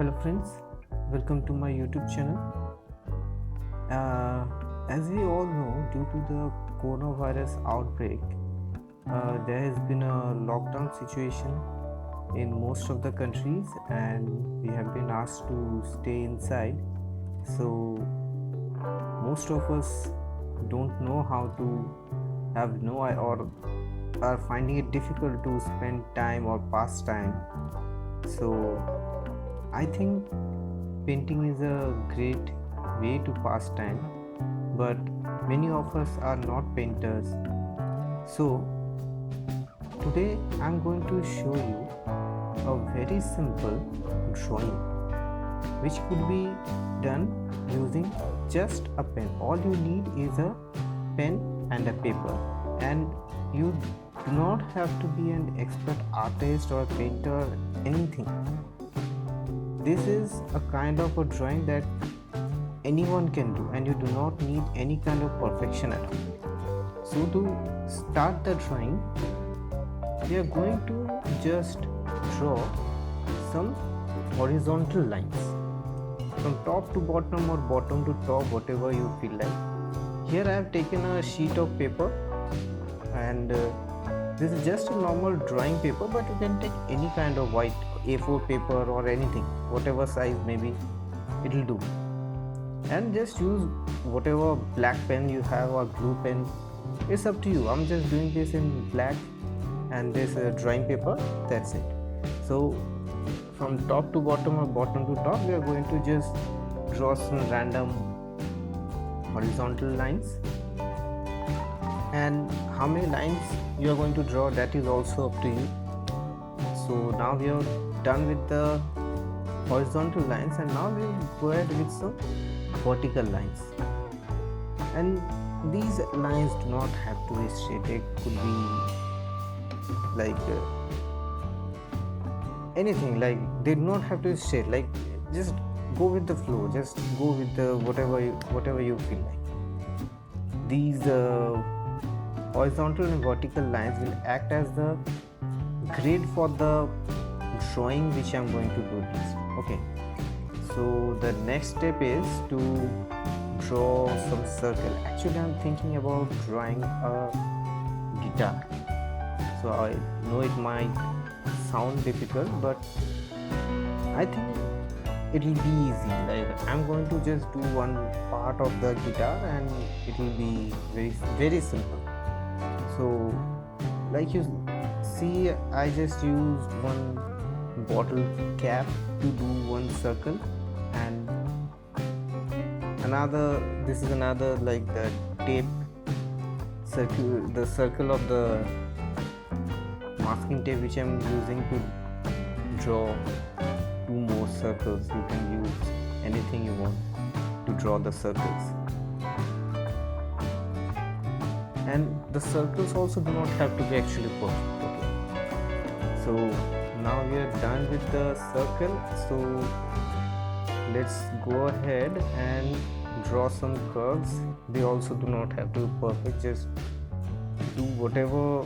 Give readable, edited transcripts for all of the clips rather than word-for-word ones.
Hello friends, welcome to my YouTube channel. As we all know, due to the coronavirus outbreak, there has been a lockdown situation in most of the countries, and we have been asked to stay inside. So most of us don't know how to have no or are finding it difficult to spend time or pass time. So I think painting is a great way to pass time, but many of us are not painters. So today I'm going to show you a very simple drawing which could be done using just a pen. All you need is a pen and a paper, and you do not have to be an expert artist or painter or anything. This is a kind of a drawing that anyone can do, and you do not need any kind of perfection at all. So to start the drawing, we are going to just draw some horizontal lines from top to bottom or bottom to top, whatever you feel like. Here I have taken a sheet of paper, and this is just a normal drawing paper, but you can take any kind of white A4 paper or anything, whatever size maybe it will do, and just use whatever black pen you have or blue pen. It's up to you. I'm just doing this in black and this drawing paper, that's it. So from top to bottom or bottom to top, we are going to just draw some random horizontal lines, and how many lines you are going to draw, that is also up to you. So now we are done with the horizontal lines, and now we will go ahead with some vertical lines. And these lines do not have to be straight. They could be like anything, like they do not have to be straight. Like just go with the flow, just go with the whatever you feel like. These horizontal and vertical lines will act as the grid for the drawing which I'm going to do next. Okay, so the next step is to draw some circle. Actually I'm thinking about drawing a guitar. So I know it might sound difficult, but I think it will be easy. Like I'm going to just do one part of the guitar and it will be very simple. So like you see, I just used one bottle cap to do one circle, and this is another, like the tape circle, the circle of the masking tape which I'm using to draw two more circles. You can use anything you want to draw the circles, and the circles also do not have to be actually perfect. Okay, so now we are done with the circle. So let's go ahead and draw some curves. They also do not have to be perfect. Just do whatever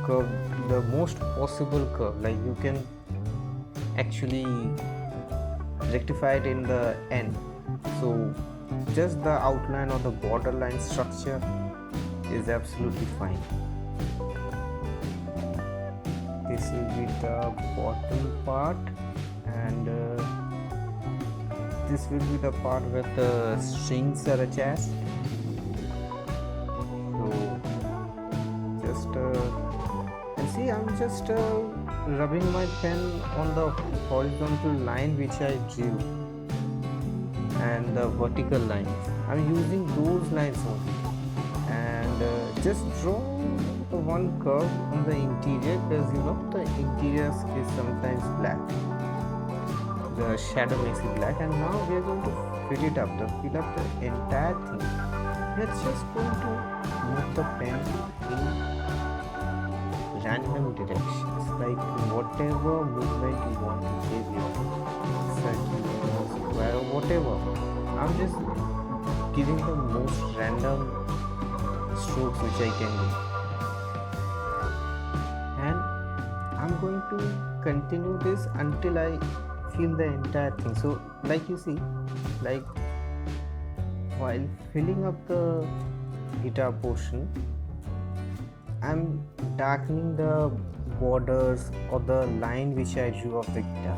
curve, the most possible curve. Like you can actually rectify it in the end. So just the outline or the borderline structure is absolutely fine. This will be the bottom part, and this will be the part where the strings are attached. So just and see, I'm just rubbing my pen on the horizontal line which I drew, and the vertical lines. I'm using those lines only, and just draw the one curve on the interior, because you know the interior is sometimes black. The shadow makes it black, and now we are going to fill up the entire thing. We are just going to move the pen in random directions, like whatever movement you want to give your circle, square, or whatever. I'm just giving the most random strokes which I can do, and I'm going to continue this until I feel the entire thing. So like you see, like while filling up the guitar portion, I'm darkening the borders or the line which I drew of the guitar.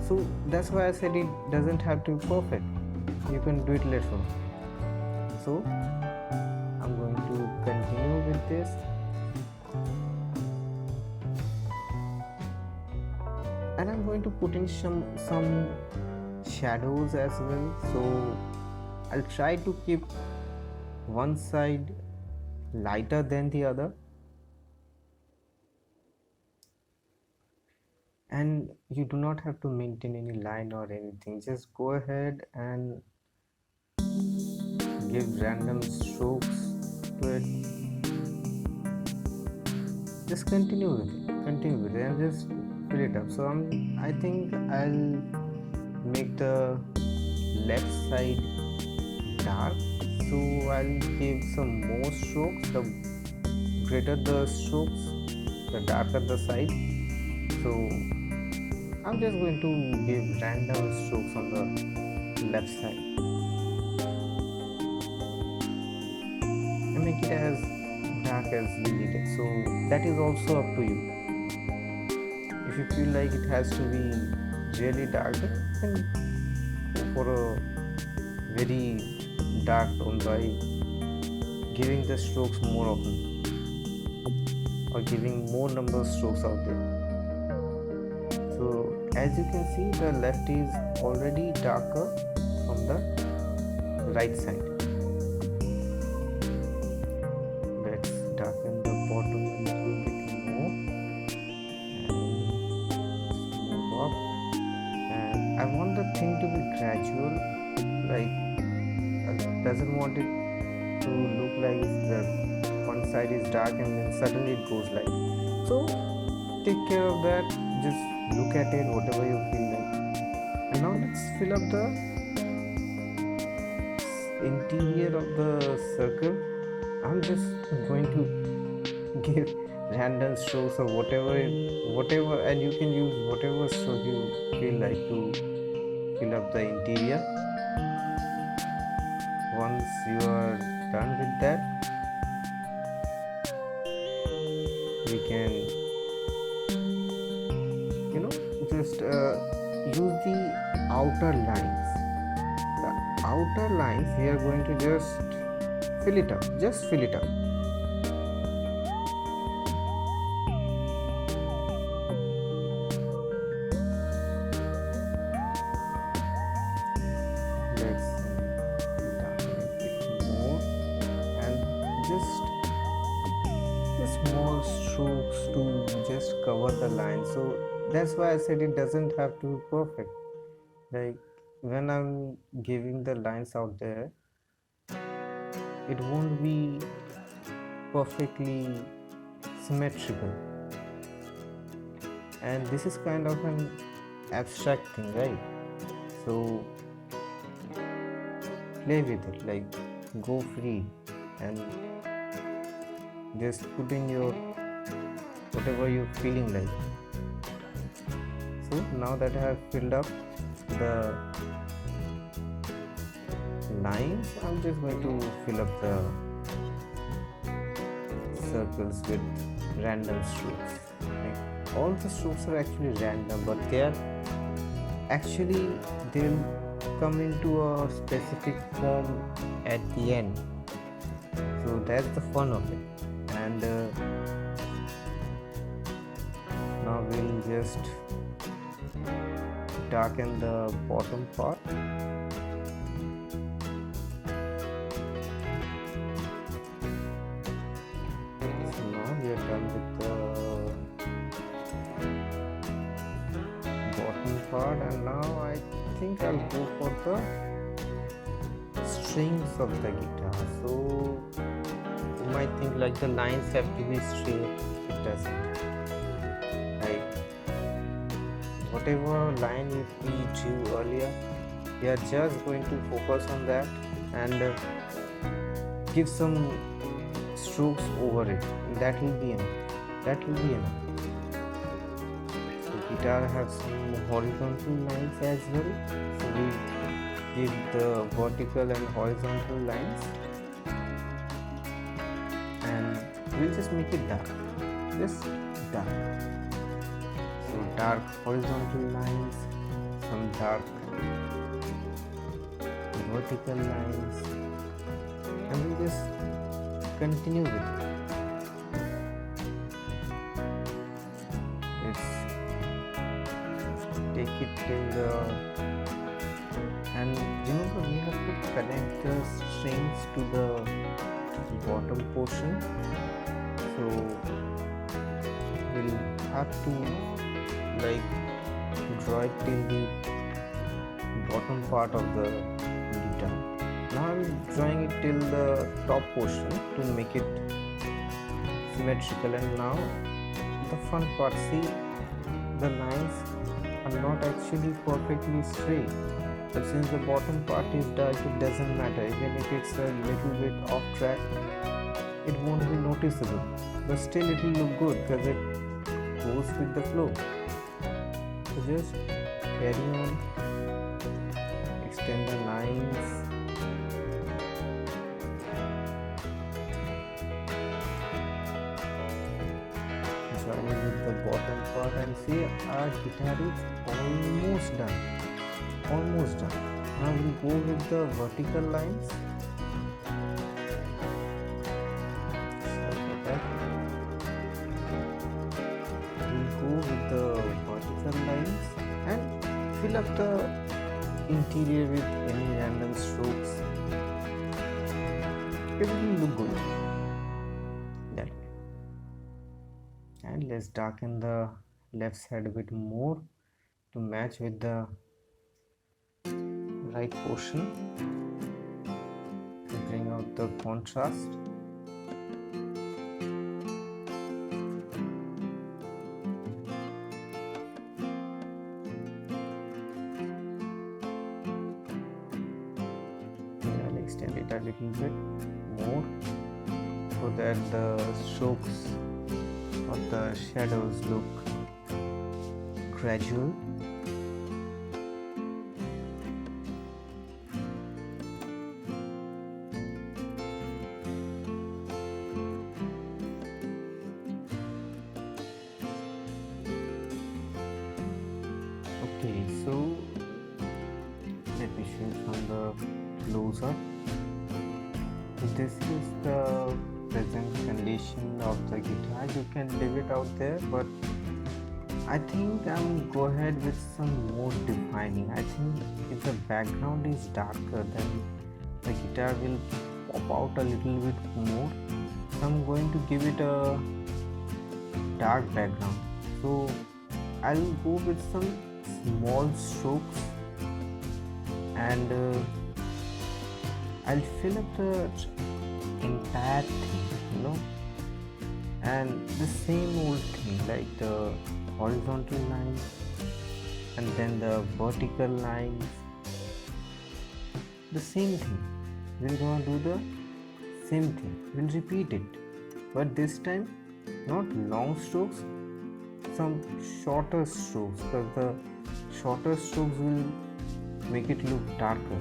So that's why I said it doesn't have to be perfect. You can do it later on. So I'm going to continue with this. And I'm going to put in some shadows as well. So I'll try to keep one side lighter than the other, and you do not have to maintain any line or anything. Just go ahead and give random strokes to it. Just continue with it and just fill it up. So I think I'll make the left side dark, so I'll give some more strokes. The greater the strokes, the darker the side. So I'm just going to give random strokes on the left side and make it as dark as you need it. So that is also up to you. If you feel like it has to be really dark, then go for a very dark tone by giving the strokes more often or giving more number of strokes out there. So as you can see, the left is already darker from the right side. Let's darken the bottom a little bit more and move up. And I want the thing to be gradual, like I doesn't want it to look like the one side is dark and then suddenly it goes light. So take care of that. Just look at it, whatever you feel like. And now let's fill up the interior of the circle. I'm just going to give random strokes or whatever, and you can use whatever stroke you feel like to fill up the interior. Once you are done with that, we can just use the outer lines. The outer lines we are going to just fill it up. Just fill it up. Let's darken it a bit more and just small strokes to just cover the line. So that's why I said it doesn't have to be perfect. Like when I'm giving the lines out there, it won't be perfectly symmetrical. And this is kind of an abstract thing, right? So play with it, like go free and just put in your whatever you're feeling like. So now that I have filled up the lines, I'm just going to fill up the circles with random strokes. Like all the strokes are actually random, but they'll come into a specific form at the end. So that's the fun of it. And now we'll just darken the bottom part. So now we are done with the bottom part, and now I think I'll go for the strings of the guitar. So you might think like the lines have to be straight. It doesn't. Like whatever line we drew earlier, we are just going to focus on that and give some strokes over it. That will be enough. guitar have some horizontal lines as well, so we give the vertical and horizontal lines, and we'll just make it dark, just dark. So dark horizontal lines, some dark vertical lines, and we'll just continue with it. Let's take it till the, and remember we have to connect the strings to the bottom portion, so we'll have to like draw it till the bottom part of the guitar. Now I'm drawing it till the top portion to make it symmetrical, and now the fun part, see, the lines are not actually perfectly straight, but since the bottom part is dark, it doesn't matter. Even if it's a little bit off track, it won't be noticeable, but still it will look good because it goes with the flow. So just carry on, extend the lines, join it with the bottom part, and see our guitar is almost done. Almost done. Now we'll go with the vertical lines. We'll go with the vertical lines and fill up the interior with any random strokes. It will look good that way. And let's darken the left side a bit more to match with the right portion to bring out the contrast. I'll extend it a little bit more so that the strokes or the shadows look gradual. Okay, so let me show you from the close-up. This is the present condition of the guitar. You can leave it out there, but I think I'm go ahead with some more defining. I think if the background is darker, then the guitar will pop out a little bit more. So I'm going to give it a dark background. So I'll go with some small strokes, and I'll fill up the entire thing, and the same old thing, like the horizontal lines and then the vertical lines, the same thing. We're gonna do the same thing, we'll repeat it, but this time not long strokes, some shorter strokes, because the shorter strokes will make it look darker.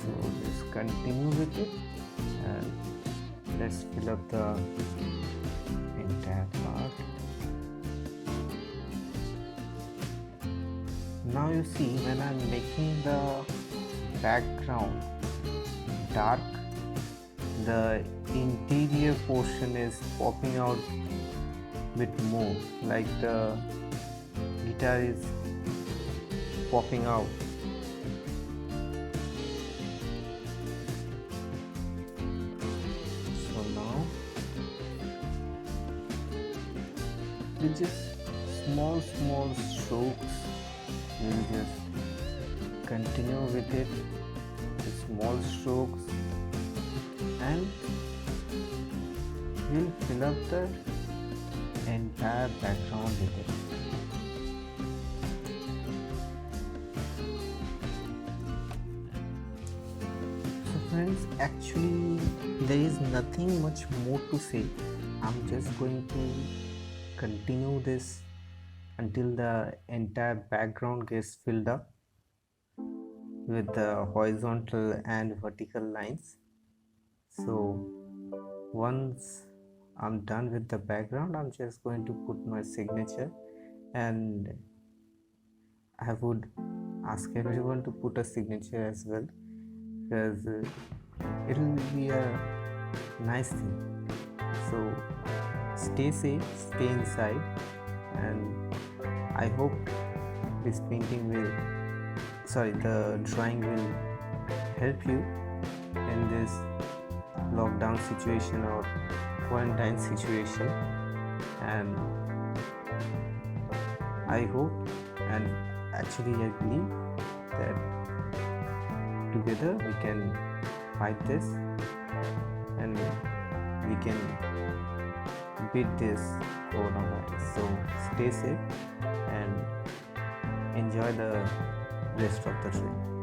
So let's continue with it, and let's fill up the entire part. Now you see, when I'm making the background dark, the interior portion is popping out a bit more, like the guitar is popping out. So now with just small strokes, we'll just continue with it with small strokes, and we'll fill up the entire background with it. So friends, guys, actually there is nothing much more to say. I'm just going to continue this until the entire background gets filled up with the horizontal and vertical lines. So once I'm done with the background, I'm just going to put my signature, and I would ask everyone to put a signature as well, because it will be a nice thing. So stay safe, stay inside, and I hope this painting will, the drawing will help you in this lockdown situation or quarantine situation. And I hope, and actually I believe, that together we can fight this and we can beat this coronavirus. So stay safe and enjoy the rest of the trip.